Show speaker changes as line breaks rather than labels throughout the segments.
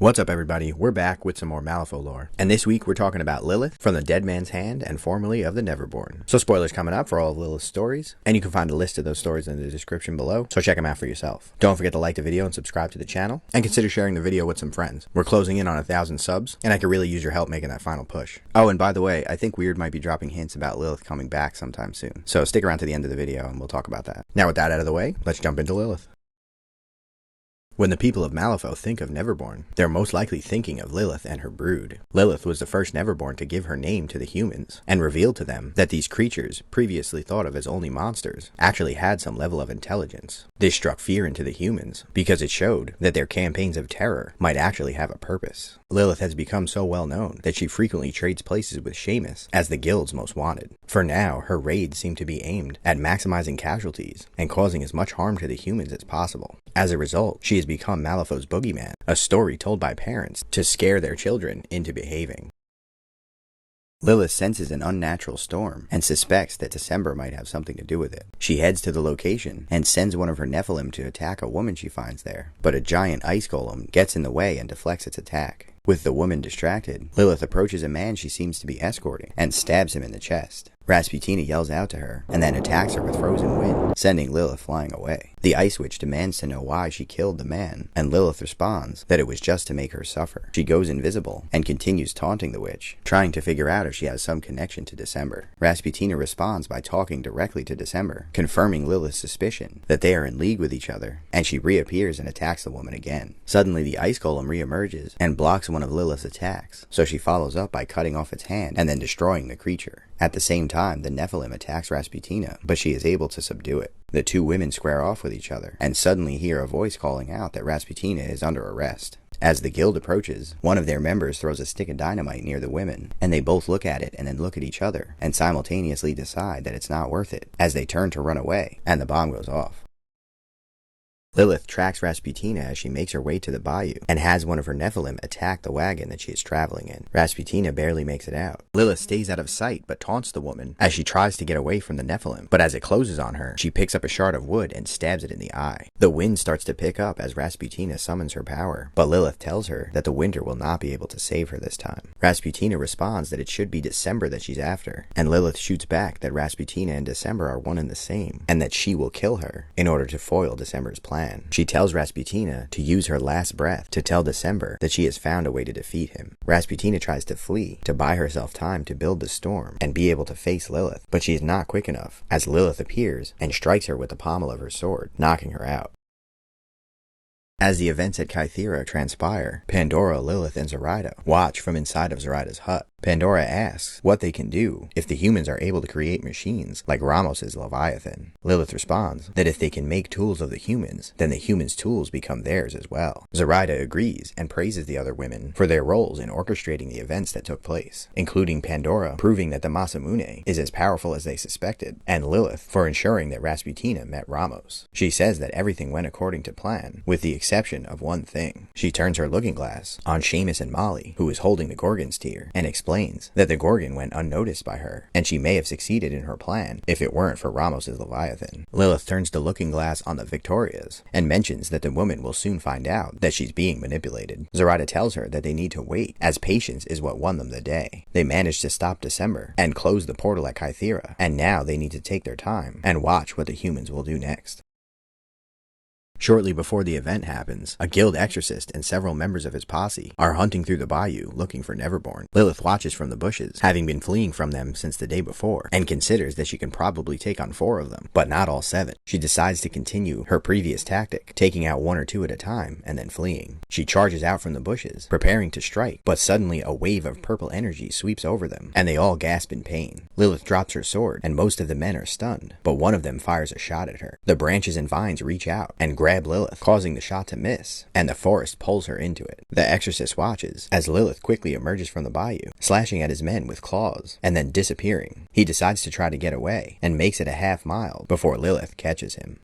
What's up everybody, we're back with some more Malifaux lore, and this week we're talking about Lilith from the Dead Man's Hand and formerly of the Neverborn. So spoilers coming up for all of Lilith's stories, and you can find a list of those stories in the description below, so check them out for yourself. Don't forget to like the video and subscribe to the channel, and consider sharing the video with some friends. We're closing in on 1,000 subs, and I could really use your help making that final push. Oh, and by the way, I think Wyrd might be dropping hints about Lilith coming back sometime soon, so stick around to the end of the video and we'll talk about that. Now with that out of the way, let's jump into Lilith. When the people of Malifaux think of Neverborn, they're most likely thinking of Lilith and her brood. Lilith was the first Neverborn to give her name to the humans, and revealed to them that these creatures, previously thought of as only monsters, actually had some level of intelligence. This struck fear into the humans, because it showed that their campaigns of terror might actually have a purpose. Lilith has become so well known that she frequently trades places with Seamus as the guild's most wanted. For now, her raids seem to be aimed at maximizing casualties and causing as much harm to the humans as possible. As a result, she has become Malifaux's boogeyman, a story told by parents to scare their children into behaving. Lilith senses an unnatural storm and suspects that December might have something to do with it. She heads to the location and sends one of her Nephilim to attack a woman she finds there, but a giant ice golem gets in the way and deflects its attack. With the woman distracted, Lilith approaches a man she seems to be escorting and stabs him in the chest. Rasputina yells out to her and then attacks her with frozen wind, sending Lilith flying away. The Ice Witch demands to know why she killed the man, and Lilith responds that it was just to make her suffer. She goes invisible and continues taunting the witch, trying to figure out if she has some connection to December. Rasputina responds by talking directly to December, confirming Lilith's suspicion that they are in league with each other, and she reappears and attacks the woman again. Suddenly the ice golem reemerges and blocks one of Lilith's attacks, so she follows up by cutting off its hand and then destroying the creature. At the same time, the Nephilim attacks Rasputina, but she is able to subdue it. The two women square off with each other, and suddenly hear a voice calling out that Rasputina is under arrest. As the guild approaches, one of their members throws a stick of dynamite near the women, and they both look at it and then look at each other, and simultaneously decide that it's not worth it, as they turn to run away, and the bomb goes off. Lilith tracks Rasputina as she makes her way to the bayou, and has one of her Nephilim attack the wagon that she is traveling in. Rasputina barely makes it out. Lilith stays out of sight but taunts the woman as she tries to get away from the Nephilim, but as it closes on her, she picks up a shard of wood and stabs it in the eye. The wind starts to pick up as Rasputina summons her power, but Lilith tells her that the winter will not be able to save her this time. Rasputina responds that it should be December that she's after, and Lilith shoots back that Rasputina and December are one and the same, and that she will kill her in order to foil December's plan. She tells Rasputina to use her last breath to tell December that she has found a way to defeat him. Rasputina tries to flee to buy herself time to build the storm and be able to face Lilith, but she is not quick enough as Lilith appears and strikes her with the pommel of her sword, knocking her out. As the events at Kythera transpire, Pandora, Lilith, and Zoraida watch from inside of Zoraida's hut. Pandora asks what they can do if the humans are able to create machines like Ramos's Leviathan. Lilith responds that if they can make tools of the humans, then the humans' tools become theirs as well. Zoraida agrees and praises the other women for their roles in orchestrating the events that took place, including Pandora proving that the Masamune is as powerful as they suspected, and Lilith for ensuring that Rasputina met Ramos. She says that everything went according to plan, with the exception of one thing. She turns her looking glass on Seamus and Molly, who is holding the Gorgon's tear, and explains that the Gorgon went unnoticed by her, and she may have succeeded in her plan if it weren't for Ramos's Leviathan. Lilith turns the looking glass on the Victorias, and mentions that the woman will soon find out that she's being manipulated. Zoraida tells her that they need to wait, as patience is what won them the day. They managed to stop December, and close the portal at Kythera, and now they need to take their time, and watch what the humans will do next. Shortly before the event happens, a guild exorcist and several members of his posse are hunting through the bayou looking for Neverborn. Lilith watches from the bushes, having been fleeing from them since the day before, and considers that she can probably take on 4 of them, but not all 7. She decides to continue her previous tactic, taking out 1 or 2 at a time and then fleeing. She charges out from the bushes, preparing to strike, but suddenly a wave of purple energy sweeps over them, and they all gasp in pain. Lilith drops her sword, and most of the men are stunned, but one of them fires a shot at her. The branches and vines reach out and grab Lilith, causing the shot to miss, and the forest pulls her into it. The exorcist watches as Lilith quickly emerges from the bayou, slashing at his men with claws, and then disappearing. He decides to try to get away, and makes it a half mile before Lilith catches him.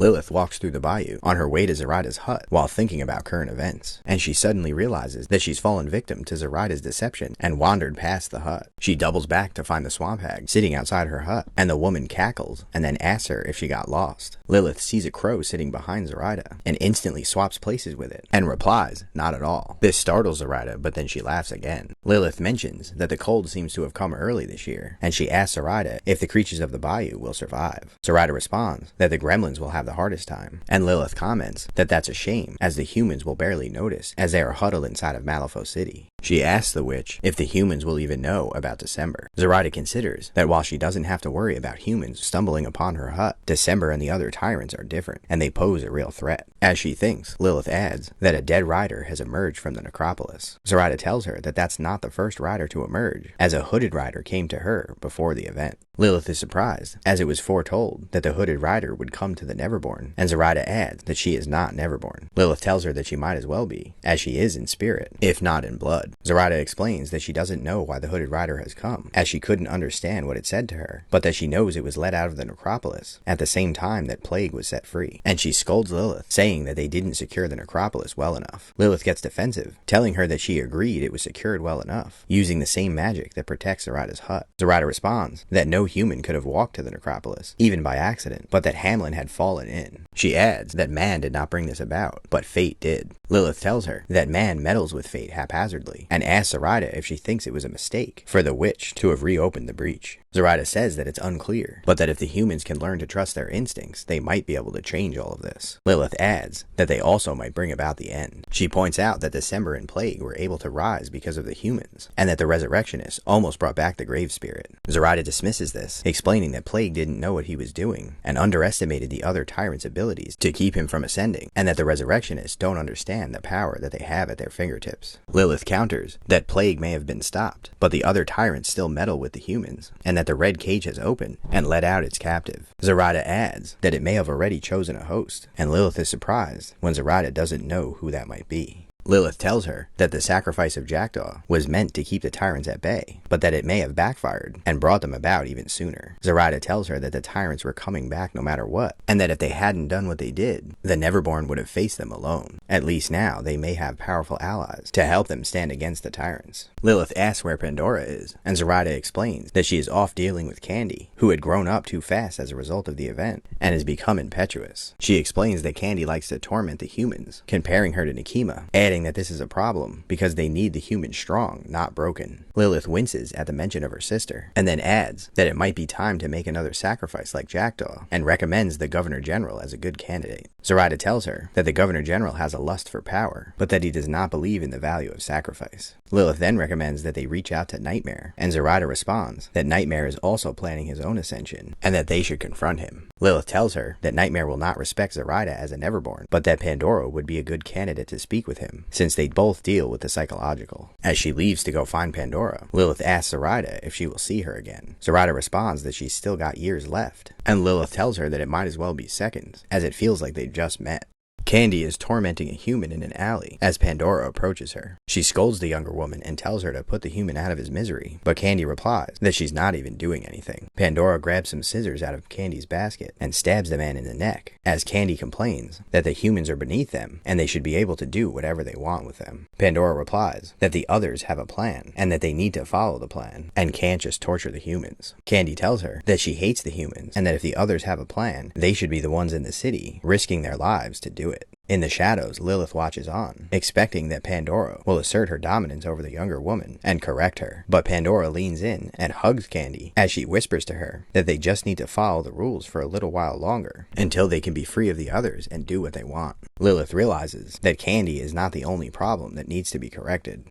Lilith walks through the bayou on her way to Zoraida's hut while thinking about current events, and she suddenly realizes that she's fallen victim to Zoraida's deception and wandered past the hut. She doubles back to find the swamp hag sitting outside her hut, and the woman cackles and then asks her if she got lost. Lilith sees a crow sitting behind Zoraida and instantly swaps places with it and replies, "Not at all." This startles Zoraida, but then she laughs again. Lilith mentions that the cold seems to have come early this year, and she asks Zoraida if the creatures of the bayou will survive. Zoraida responds that the gremlins will have the hardest time, and Lilith comments that that's a shame, as the humans will barely notice as they are huddled inside of Malifaux City. She asks the witch if the humans will even know about December. Zoraida considers that while she doesn't have to worry about humans stumbling upon her hut, December and the other tyrants are different, and they pose a real threat. As she thinks, Lilith adds that a dead rider has emerged from the necropolis. Zoraida tells her that that's not the first rider to emerge, as a hooded rider came to her before the event. Lilith is surprised, as it was foretold that the hooded rider would come to the Neverborn, and Zoraida adds that she is not Neverborn. Lilith tells her that she might as well be, as she is in spirit, if not in blood. Zoraida explains that she doesn't know why the hooded rider has come, as she couldn't understand what it said to her, but that she knows it was let out of the necropolis at the same time that Plague was set free. And she scolds Lilith, saying that they didn't secure the necropolis well enough. Lilith gets defensive, telling her that she agreed it was secured well enough, using the same magic that protects Zoraida's hut. Zoraida responds that no human could have walked to the necropolis, even by accident, but that Hamlin had fallen in. She adds that man did not bring this about, but fate did. Lilith tells her that man meddles with fate haphazardly, and asks Zoraida if she thinks it was a mistake for the witch to have reopened the breach. Zoraida says that it's unclear, but that if the humans can learn to trust their instincts, they might be able to change all of this. Lilith adds that they also might bring about the end. She points out that December and Plague were able to rise because of the humans, and that the Resurrectionists almost brought back the grave spirit. Zoraida dismisses this, explaining that Plague didn't know what he was doing, and underestimated the other tyrants' abilities to keep him from ascending, and that the Resurrectionists don't understand the power that they have at their fingertips. Lilith counters that Plague may have been stopped, but the other tyrants still meddle with the humans, and that the red cage has opened and let out its captive. Zoraida adds that it may have already chosen a host, and Lilith is surprised when Zoraida doesn't know who that might be. Lilith tells her that the sacrifice of Jackdaw was meant to keep the tyrants at bay, but that it may have backfired and brought them about even sooner. Zoraida tells her that the tyrants were coming back no matter what, and that if they hadn't done what they did, the Neverborn would have faced them alone. At least now they may have powerful allies to help them stand against the tyrants. Lilith asks where Pandora is, and Zoraida explains that she is off dealing with Candy, who had grown up too fast as a result of the event, and has become impetuous. She explains that Candy likes to torment the humans, comparing her to Nekima, adding that this is a problem because they need the humans strong, not broken. Lilith winces at the mention of her sister, and then adds that it might be time to make another sacrifice like Jackdaw, and recommends the Governor General as a good candidate. Zoraida tells her that the Governor General has a lust for power, but that he does not believe in the value of sacrifice. Lilith then recommends that they reach out to Nightmare, and Zoraida responds that Nightmare is also planning his own ascension, and that they should confront him. Lilith tells her that Nightmare will not respect Zoraida as a Neverborn, but that Pandora would be a good candidate to speak with him, since they both deal with the psychological. As she leaves to go find Pandora, Lilith asks Zoraida if she will see her again. Zoraida responds that she's still got years left, and Lilith tells her that it might as well be seconds, as it feels like they've just met. Candy is tormenting a human in an alley as Pandora approaches her. She scolds the younger woman and tells her to put the human out of his misery, but Candy replies that she's not even doing anything. Pandora grabs some scissors out of Candy's basket and stabs the man in the neck, as Candy complains that the humans are beneath them and they should be able to do whatever they want with them. Pandora replies that the others have a plan and that they need to follow the plan and can't just torture the humans. Candy tells her that she hates the humans and that if the others have a plan, they should be the ones in the city risking their lives to do it. In the shadows, Lilith watches on, expecting that Pandora will assert her dominance over the younger woman and correct her. But Pandora leans in and hugs Candy as she whispers to her that they just need to follow the rules for a little while longer, until they can be free of the others and do what they want. Lilith realizes that Candy is not the only problem that needs to be corrected.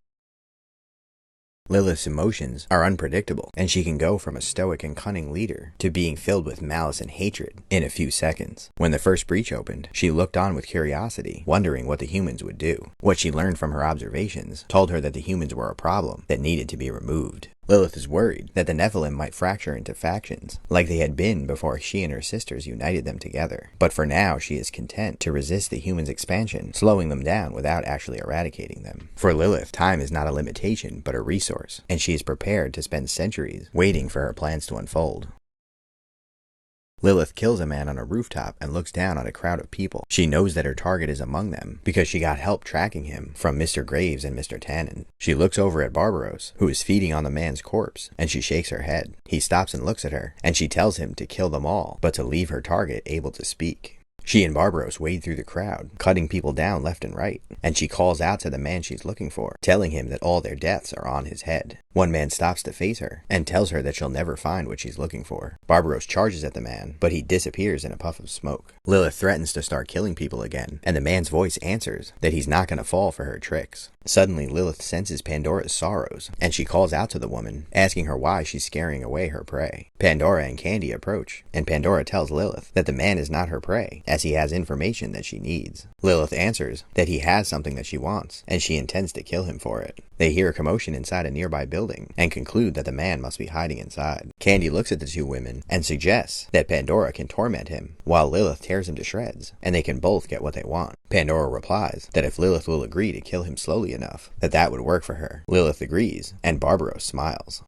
Lilith's emotions are unpredictable, and she can go from a stoic and cunning leader to being filled with malice and hatred in a few seconds. When the first breach opened, she looked on with curiosity, wondering what the humans would do. What she learned from her observations told her that the humans were a problem that needed to be removed. Lilith is worried that the Nephilim might fracture into factions, like they had been before she and her sisters united them together. But for now, she is content to resist the humans' expansion, slowing them down without actually eradicating them. For Lilith, time is not a limitation, but a resource, and she is prepared to spend centuries waiting for her plans to unfold. Lilith kills a man on a rooftop and looks down on a crowd of people. She knows that her target is among them because she got help tracking him from Mr. Graves and Mr. Tannen. She looks over at Barbaros, who is feeding on the man's corpse, and she shakes her head. He stops and looks at her, and she tells him to kill them all, but to leave her target able to speak. She and Barbaros wade through the crowd, cutting people down left and right, and she calls out to the man she's looking for, telling him that all their deaths are on his head. One man stops to face her, and tells her that she'll never find what she's looking for. Barbaros charges at the man, but he disappears in a puff of smoke. Lilith threatens to start killing people again, and the man's voice answers that he's not going to fall for her tricks. Suddenly, Lilith senses Pandora's sorrows, and she calls out to the woman, asking her why she's scaring away her prey. Pandora and Candy approach, and Pandora tells Lilith that the man is not her prey, as he has information that she needs. Lilith answers that he has something that she wants, and she intends to kill him for it. They hear a commotion inside a nearby building, and conclude that the man must be hiding inside. Candy looks at the two women, and suggests that Pandora can torment him, while Lilith tears him to shreds, and they can both get what they want. Pandora replies that if Lilith will agree to kill him slowly enough, that would work for her. Lilith agrees, and Barbaros smiles.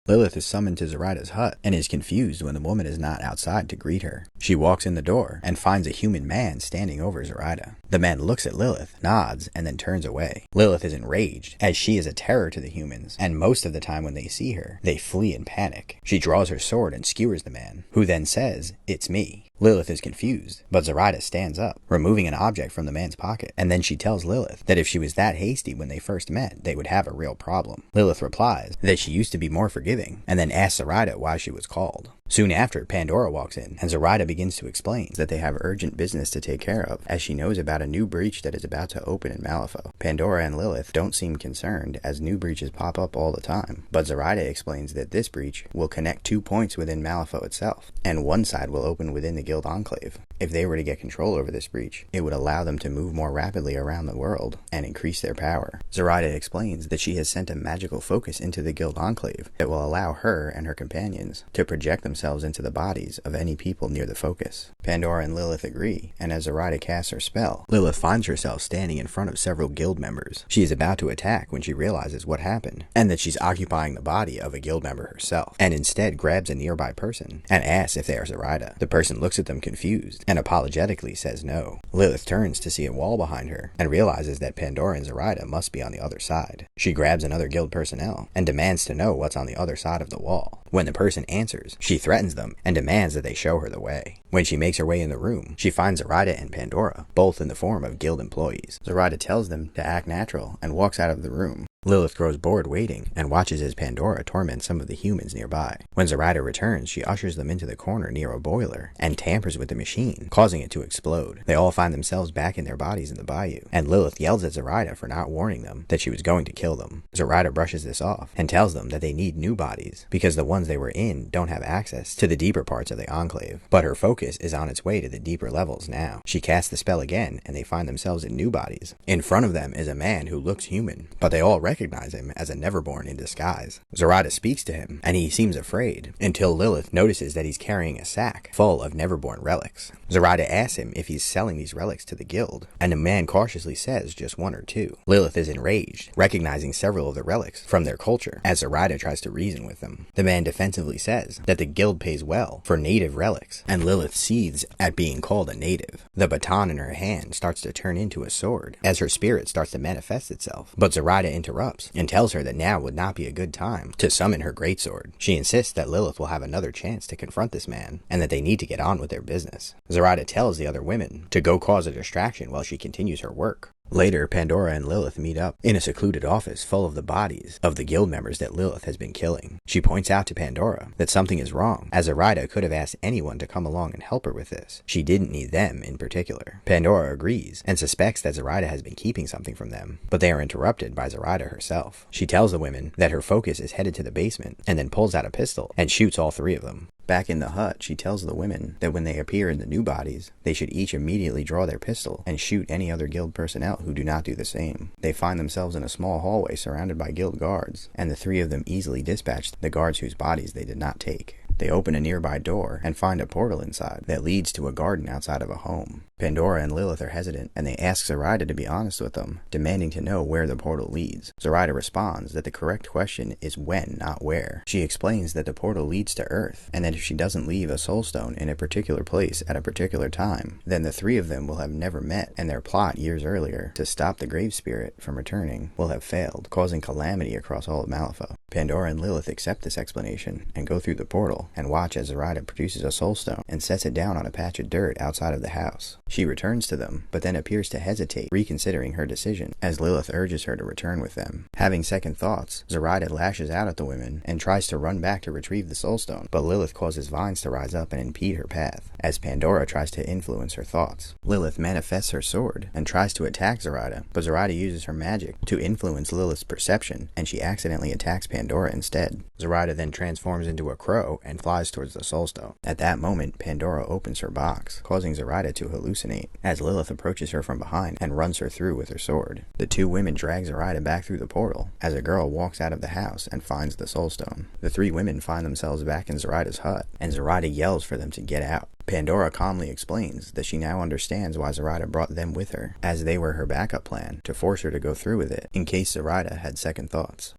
Lilith is summoned to Zoraida's hut and is confused when the woman is not outside to greet her. She walks in the door and finds a human man standing over Zoraida. The man looks at Lilith, nods, and then turns away. Lilith is enraged, as she is a terror to the humans, and most of the time when they see her, they flee in panic. She draws her sword and skewers the man, who then says, "It's me." Lilith is confused, but Zoraida stands up, removing an object from the man's pocket, and then she tells Lilith that if she was that hasty when they first met, they would have a real problem. Lilith replies that she used to be more forgiving, and then asks Zoraida why she was called. Soon after, Pandora walks in, and Zoraida begins to explain that they have urgent business to take care of, as she knows about a new breach that is about to open in Malifaux. Pandora and Lilith don't seem concerned, as new breaches pop up all the time, but Zoraida explains that this breach will connect 2 points within Malifaux itself, and one side will open within the Guild Enclave. If they were to get control over this breach, it would allow them to move more rapidly around the world and increase their power. Zoraida explains that she has sent a magical focus into the Guild Enclave that will allow her and her companions to project themselves into the bodies of any people near the focus. Pandora and Lilith agree, and as Zoraida casts her spell, Lilith finds herself standing in front of several guild members. She is about to attack when she realizes what happened, and that she's occupying the body of a guild member herself, and instead grabs a nearby person and asks if they are Zoraida. The person looks at them confused and apologetically says no. Lilith turns to see a wall behind her and realizes that Pandora and Zoraida must be on the other side. She grabs another guild personnel and demands to know what's on the other side of the wall. When the person answers, she threatens them and demands that they show her the way. When she makes her way in the room, she finds Zoraida and Pandora, both in the form of guild employees. Zoraida tells them to act natural and walks out of the room. Lilith grows bored waiting and watches as Pandora torments some of the humans nearby. When Zoraida returns, she ushers them into the corner near a boiler and tampers with the machine, causing it to explode. They all find themselves back in their bodies in the bayou, and Lilith yells at Zoraida for not warning them that she was going to kill them. Zoraida brushes this off and tells them that they need new bodies because the ones they were in don't have access to the deeper parts of the enclave. But her focus is on its way to the deeper levels now. She casts the spell again and they find themselves in new bodies. In front of them is a man who looks human, but they all recognize him as a Neverborn in disguise. Zoraida speaks to him, and he seems afraid, until Lilith notices that he's carrying a sack full of Neverborn relics. Zoraida asks him if he's selling these relics to the guild, and the man cautiously says just 1 or 2. Lilith is enraged, recognizing several of the relics from their culture, as Zoraida tries to reason with them. The man defensively says that the guild pays well for native relics, and Lilith seethes at being called a native. The baton in her hand starts to turn into a sword, as her spirit starts to manifest itself, but Zoraida interrupts and tells her that now would not be a good time to summon her greatsword. She insists that Lilith will have another chance to confront this man, and that they need to get on with their business. Zoraida tells the other women to go cause a distraction while she continues her work. Later, Pandora and Lilith meet up in a secluded office full of the bodies of the guild members that Lilith has been killing. She points out to Pandora that something is wrong, as Zoraida could have asked anyone to come along and help her with this. She didn't need them in particular. Pandora agrees and suspects that Zoraida has been keeping something from them, but they are interrupted by Zoraida herself. She tells the women that her focus is headed to the basement, and then pulls out a pistol and shoots all 3 of them. Back in the hut, she tells the women that when they appear in the new bodies, they should each immediately draw their pistol and shoot any other guild personnel who do not do the same. They find themselves in a small hallway surrounded by guild guards, and the 3 of them easily dispatched the guards whose bodies they did not take. They open a nearby door and find a portal inside that leads to a garden outside of a home. Pandora and Lilith are hesitant, and they ask Zoraida to be honest with them, demanding to know where the portal leads. Zoraida responds that the correct question is when, not where. She explains that the portal leads to Earth, and that if she doesn't leave a soulstone in a particular place at a particular time, then the three of them will have never met, and their plot years earlier to stop the grave spirit from returning will have failed, causing calamity across all of Malifaux. Pandora and Lilith accept this explanation and go through the portal and watch as Zoraida produces a soulstone and sets it down on a patch of dirt outside of the house. She returns to them, but then appears to hesitate, reconsidering her decision, as Lilith urges her to return with them. Having second thoughts, Zoraida lashes out at the women and tries to run back to retrieve the soulstone, but Lilith causes vines to rise up and impede her path, as Pandora tries to influence her thoughts. Lilith manifests her sword and tries to attack Zoraida, but Zoraida uses her magic to influence Lilith's perception, and she accidentally attacks Pandora instead. Zoraida then transforms into a crow and flies towards the soulstone. At that moment, Pandora opens her box, causing Zoraida to hallucinate, as Lilith approaches her from behind and runs her through with her sword. The two women drag Zoraida back through the portal, as a girl walks out of the house and finds the soulstone. The three women find themselves back in Zoraida's hut, and Zoraida yells for them to get out. Pandora calmly explains that she now understands why Zoraida brought them with her, as they were her backup plan to force her to go through with it, in case Zoraida had second thoughts.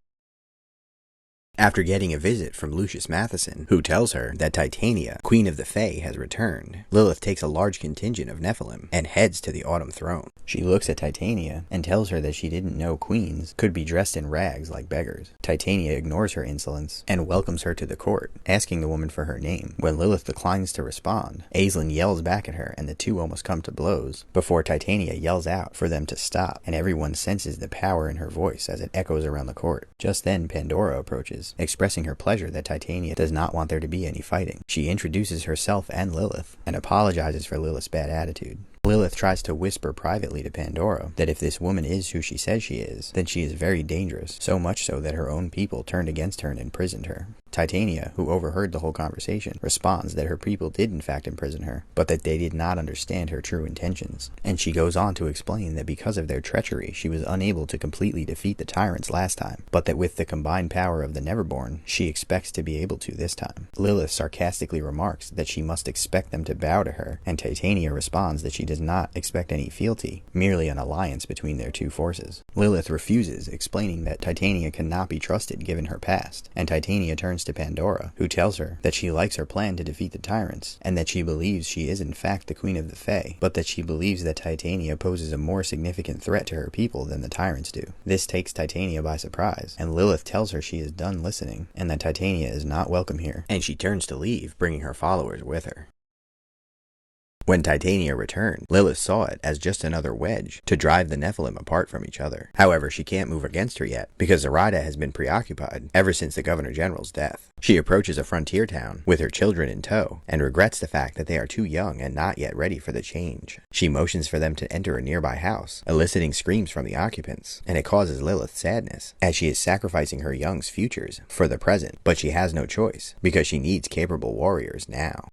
After getting a visit from Lucius Matheson, who tells her that Titania, Queen of the Fae, has returned, Lilith takes a large contingent of Nephilim and heads to the Autumn Throne. She looks at Titania and tells her that she didn't know queens could be dressed in rags like beggars. Titania ignores her insolence and welcomes her to the court, asking the woman for her name. When Lilith declines to respond, Aislinn yells back at her and the two almost come to blows, before Titania yells out for them to stop, and everyone senses the power in her voice as it echoes around the court. Just then, Pandora approaches, expressing her pleasure that Titania does not want there to be any fighting. She introduces herself and Lilith, and apologizes for Lilith's bad attitude. Lilith tries to whisper privately to Pandora that if this woman is who she says she is, then she is very dangerous, so much so that her own people turned against her and imprisoned her. Titania, who overheard the whole conversation, responds that her people did in fact imprison her, but that they did not understand her true intentions. And she goes on to explain that because of their treachery, she was unable to completely defeat the Tyrants last time, but that with the combined power of the Neverborn, she expects to be able to this time. Lilith sarcastically remarks that she must expect them to bow to her, and Titania responds that she does not expect any fealty, merely an alliance between their two forces. Lilith refuses, explaining that Titania cannot be trusted given her past, and Titania turns to Pandora, who tells her that she likes her plan to defeat the Tyrants, and that she believes she is in fact the Queen of the Fae, but that she believes that Titania poses a more significant threat to her people than the Tyrants do. This takes Titania by surprise, and Lilith tells her she is done listening, and that Titania is not welcome here, and she turns to leave, bringing her followers with her. When Titania returned, Lilith saw it as just another wedge to drive the Nephilim apart from each other. However, she can't move against her yet, because Zoraida has been preoccupied ever since the Governor General's death. She approaches a frontier town with her children in tow, and regrets the fact that they are too young and not yet ready for the change. She motions for them to enter a nearby house, eliciting screams from the occupants, and it causes Lilith sadness, as she is sacrificing her young's futures for the present, but she has no choice, because she needs capable warriors now.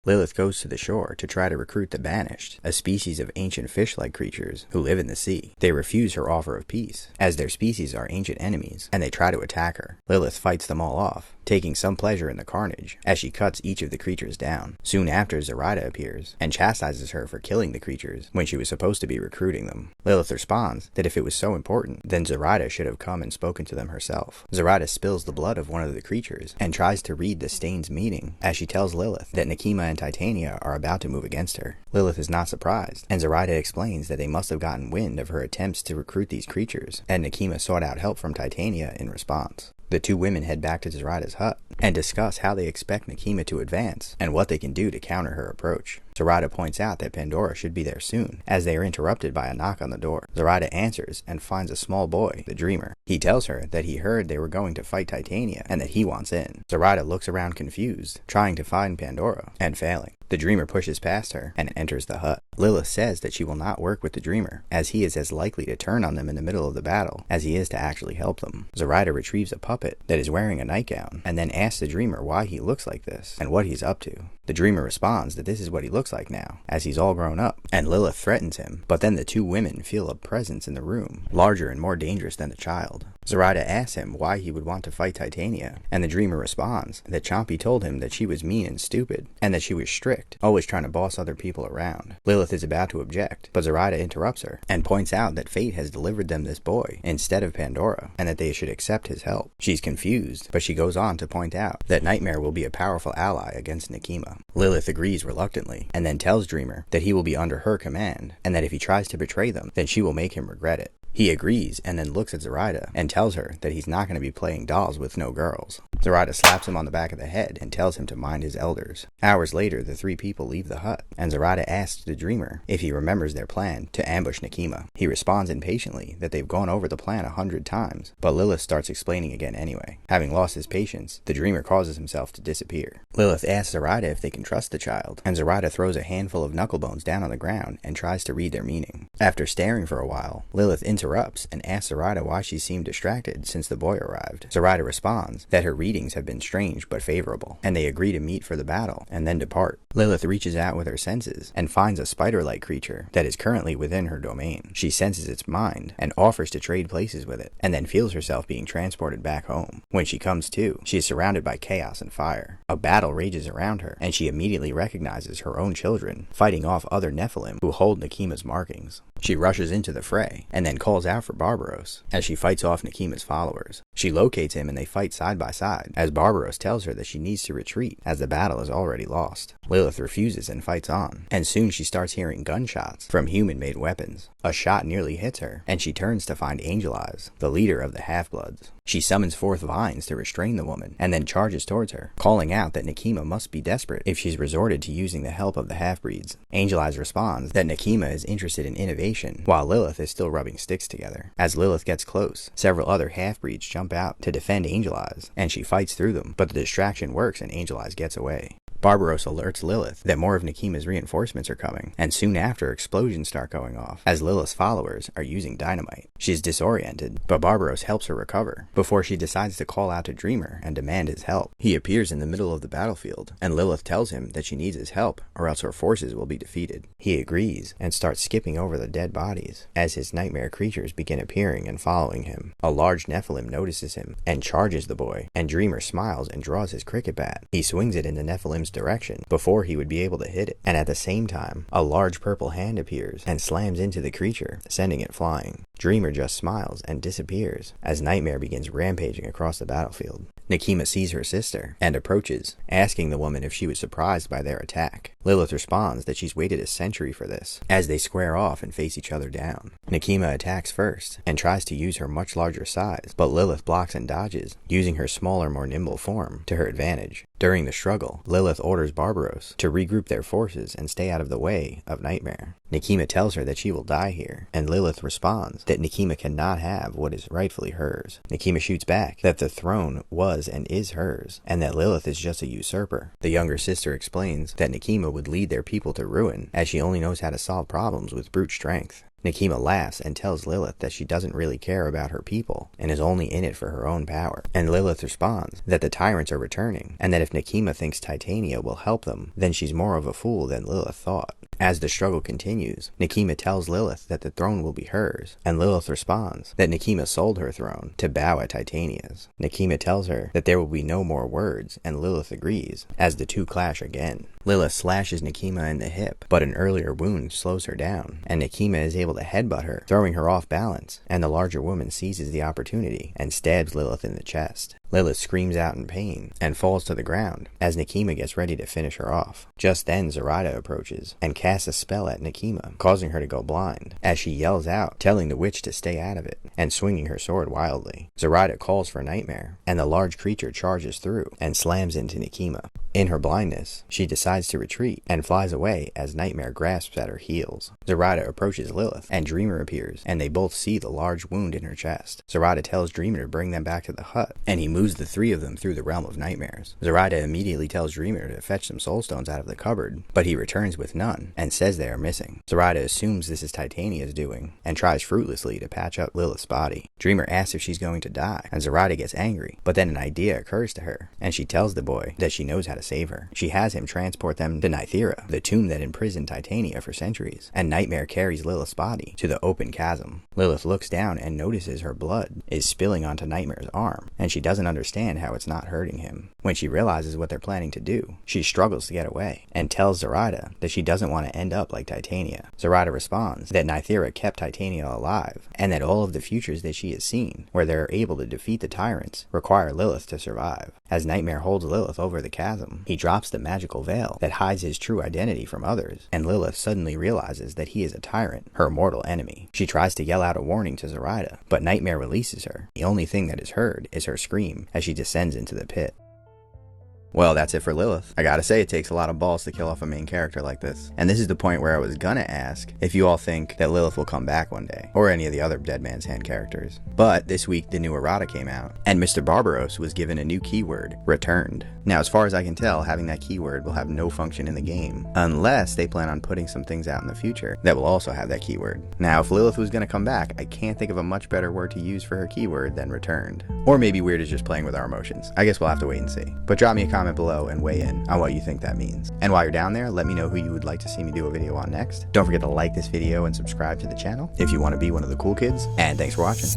Lilith goes to the shore to try to recruit the Banished, a species of ancient fish-like creatures who live in the sea. They refuse her offer of peace, as their species are ancient enemies, and they try to attack her. Lilith fights them all off, taking some pleasure in the carnage, as she cuts each of the creatures down. Soon after, Zoraida appears, and chastises her for killing the creatures when she was supposed to be recruiting them. Lilith responds that if it was so important, then Zoraida should have come and spoken to them herself. Zoraida spills the blood of one of the creatures, and tries to read the stain's meaning, as she tells Lilith that Nekima and Titania are about to move against her. Lilith is not surprised, and Zoraida explains that they must have gotten wind of her attempts to recruit these creatures, and Nekima sought out help from Titania in response. The two women head back to Zoraida's hut and discuss how they expect Nekima to advance and what they can do to counter her approach. Zoraida points out that Pandora should be there soon, as they are interrupted by a knock on the door. Zoraida answers and finds a small boy, the Dreamer. He tells her that he heard they were going to fight Titania and that he wants in. Zoraida looks around confused, trying to find Pandora, and failing. The Dreamer pushes past her and enters the hut. Lilith says that she will not work with the Dreamer, as he is as likely to turn on them in the middle of the battle as he is to actually help them. Zoraida retrieves a puppet that is wearing a nightgown, and then asks the Dreamer why he looks like this and what he's up to. The Dreamer responds that this is what he looks like now, as he's all grown up, and Lilith threatens him, but then the two women feel a presence in the room, larger and more dangerous than the child. Zoraida asks him why he would want to fight Titania, and the dreamer responds that Chompy told him that she was mean and stupid, and that she was strict, always trying to boss other people around. Lilith is about to object, but Zoraida interrupts her, and points out that fate has delivered them this boy instead of Pandora, and that they should accept his help. She's confused, but she goes on to point out that Nightmare will be a powerful ally against Nekima. Lilith agrees reluctantly, and then tells Dreamer that he will be under her command, and that if he tries to betray them, then she will make him regret it. He agrees and then looks at Zoraida and tells her that he's not going to be playing dolls with no girls. Zoraida slaps him on the back of the head and tells him to mind his elders. Hours later, the three people leave the hut, and Zoraida asks the dreamer if he remembers their plan to ambush Nekima. He responds impatiently that they've gone over the plan 100 times, but Lilith starts explaining again anyway. Having lost his patience, the dreamer causes himself to disappear. Lilith asks Zoraida if they can trust the child, and Zoraida throws a handful of knucklebones down on the ground and tries to read their meaning. After staring for a while, Lilith interrupts and asks Zoraida why she seemed distracted since the boy arrived. Zoraida responds that her readings have been strange but favorable, and they agree to meet for the battle and then depart. Lilith reaches out with her senses and finds a spider-like creature that is currently within her domain. She senses its mind and offers to trade places with it, and then feels herself being transported back home. When she comes to, she is surrounded by chaos and fire. A battle rages around her, and she immediately recognizes her own children fighting off other Nephilim who hold Nekima's markings. She rushes into the fray, and then calls out for Barbaros as she fights off Nekima's followers. She locates him and they fight side by side, as Barbaros tells her that she needs to retreat as the battle is already lost. Lilith refuses and fights on, and soon she starts hearing gunshots from human-made weapons. A shot nearly hits her, and she turns to find Angel Eyes, the leader of the Half-Bloods. She summons forth vines to restrain the woman, and then charges towards her, calling out that Nekima must be desperate if she's resorted to using the help of the half-breeds. Angel Eyes responds that Nekima is interested in innovation, while Lilith is still rubbing sticks together. As Lilith gets close, several other half-breeds jump out to defend Angel Eyes, and she fights through them, but the distraction works and Angel Eyes gets away. Barbaros alerts Lilith that more of Nekima's reinforcements are coming, and soon after explosions start going off, as Lilith's followers are using dynamite. She is disoriented, but Barbaros helps her recover, before she decides to call out to Dreamer and demand his help. He appears in the middle of the battlefield, and Lilith tells him that she needs his help, or else her forces will be defeated. He agrees, and starts skipping over the dead bodies, as his nightmare creatures begin appearing and following him. A large Nephilim notices him, and charges the boy, and Dreamer smiles and draws his cricket bat. He swings it in the Nephilim's direction before he would be able to hit it, and at the same time, a large purple hand appears and slams into the creature, sending it flying. Dreamer just smiles and disappears as Nightmare begins rampaging across the battlefield. Nekima sees her sister and approaches, asking the woman if she was surprised by their attack. Lilith responds that she's waited a century for this, as they square off and face each other down. Nekima attacks first and tries to use her much larger size, but Lilith blocks and dodges, using her smaller, more nimble form to her advantage. During the struggle, Lilith orders Barbaros to regroup their forces and stay out of the way of Nightmare. Nekima tells her that she will die here, and Lilith responds that Nekima cannot have what is rightfully hers. Nekima shoots back that the throne was and is hers, and that Lilith is just a usurper. The younger sister explains that Nekima would lead their people to ruin, as she only knows how to solve problems with brute strength. Nekima laughs and tells Lilith that she doesn't really care about her people and is only in it for her own power. And Lilith responds that the Tyrants are returning, and that if Nekima thinks Titania will help them, then she's more of a fool than Lilith thought. As the struggle continues, Nekima tells Lilith that the throne will be hers, and Lilith responds that Nekima sold her throne to bow at Titania's. Nekima tells her that there will be no more words, and Lilith agrees, as the two clash again. Lilith slashes Nekima in the hip, but an earlier wound slows her down, and Nekima is able to headbutt her, throwing her off balance, and the larger woman seizes the opportunity and stabs Lilith in the chest. Lilith screams out in pain and falls to the ground as Nekima gets ready to finish her off. Just then Zoraida approaches and casts a spell at Nekima, causing her to go blind, as she yells out, telling the witch to stay out of it, and swinging her sword wildly. Zoraida calls for Nightmare, and the large creature charges through and slams into Nekima. In her blindness, she decides to retreat and flies away as Nightmare grasps at her heels. Zoraida approaches Lilith, and Dreamer appears, and they both see the large wound in her chest. Zoraida tells Dreamer to bring them back to the hut, and he moves the three of them through the realm of nightmares. Zoraida immediately tells Dreamer to fetch some soul stones out of the cupboard, but he returns with none and says they are missing. Zoraida assumes this is Titania's doing and tries fruitlessly to patch up Lilith's body. Dreamer asks if she's going to die, and Zoraida gets angry, but then an idea occurs to her, and she tells the boy that she knows how to save her. She has him transport them to Kythera, the tomb that imprisoned Titania for centuries, and Nightmare carries Lilith's body to the open chasm. Lilith looks down and notices her blood is spilling onto Nightmare's arm, and she doesn't understand how it's not hurting him. When she realizes what they're planning to do, she struggles to get away, and tells Zoraida that she doesn't want to end up like Titania. Zoraida responds that Kythera kept Titania alive, and that all of the futures that she has seen, where they're able to defeat the Tyrants, require Lilith to survive. As Nightmare holds Lilith over the chasm, he drops the magical veil that hides his true identity from others, and Lilith suddenly realizes that he is a tyrant, her mortal enemy. She tries to yell out a warning to Zoraida, but Nightmare releases her. The only thing that is heard is her scream as she descends into the pit. Well, that's it for Lilith. I gotta say, it takes a lot of balls to kill off a main character like this. And this is the point where I was gonna ask if you all think that Lilith will come back one day, or any of the other Dead Man's Hand characters. But this week, the new errata came out, and Mr. Barbaros was given a new keyword, returned. Now, as far as I can tell, having that keyword will have no function in the game, unless they plan on putting some things out in the future that will also have that keyword. Now, if Lilith was gonna come back, I can't think of a much better word to use for her keyword than returned. Or maybe Wyrd is just playing with our emotions. I guess we'll have to wait and see. But drop me a comment below and weigh in on what you think that means. And while you're down there, let me know who you would like to see me do a video on next. Don't forget to like this video and subscribe to the channel if you want to be one of the cool kids. And thanks for watching.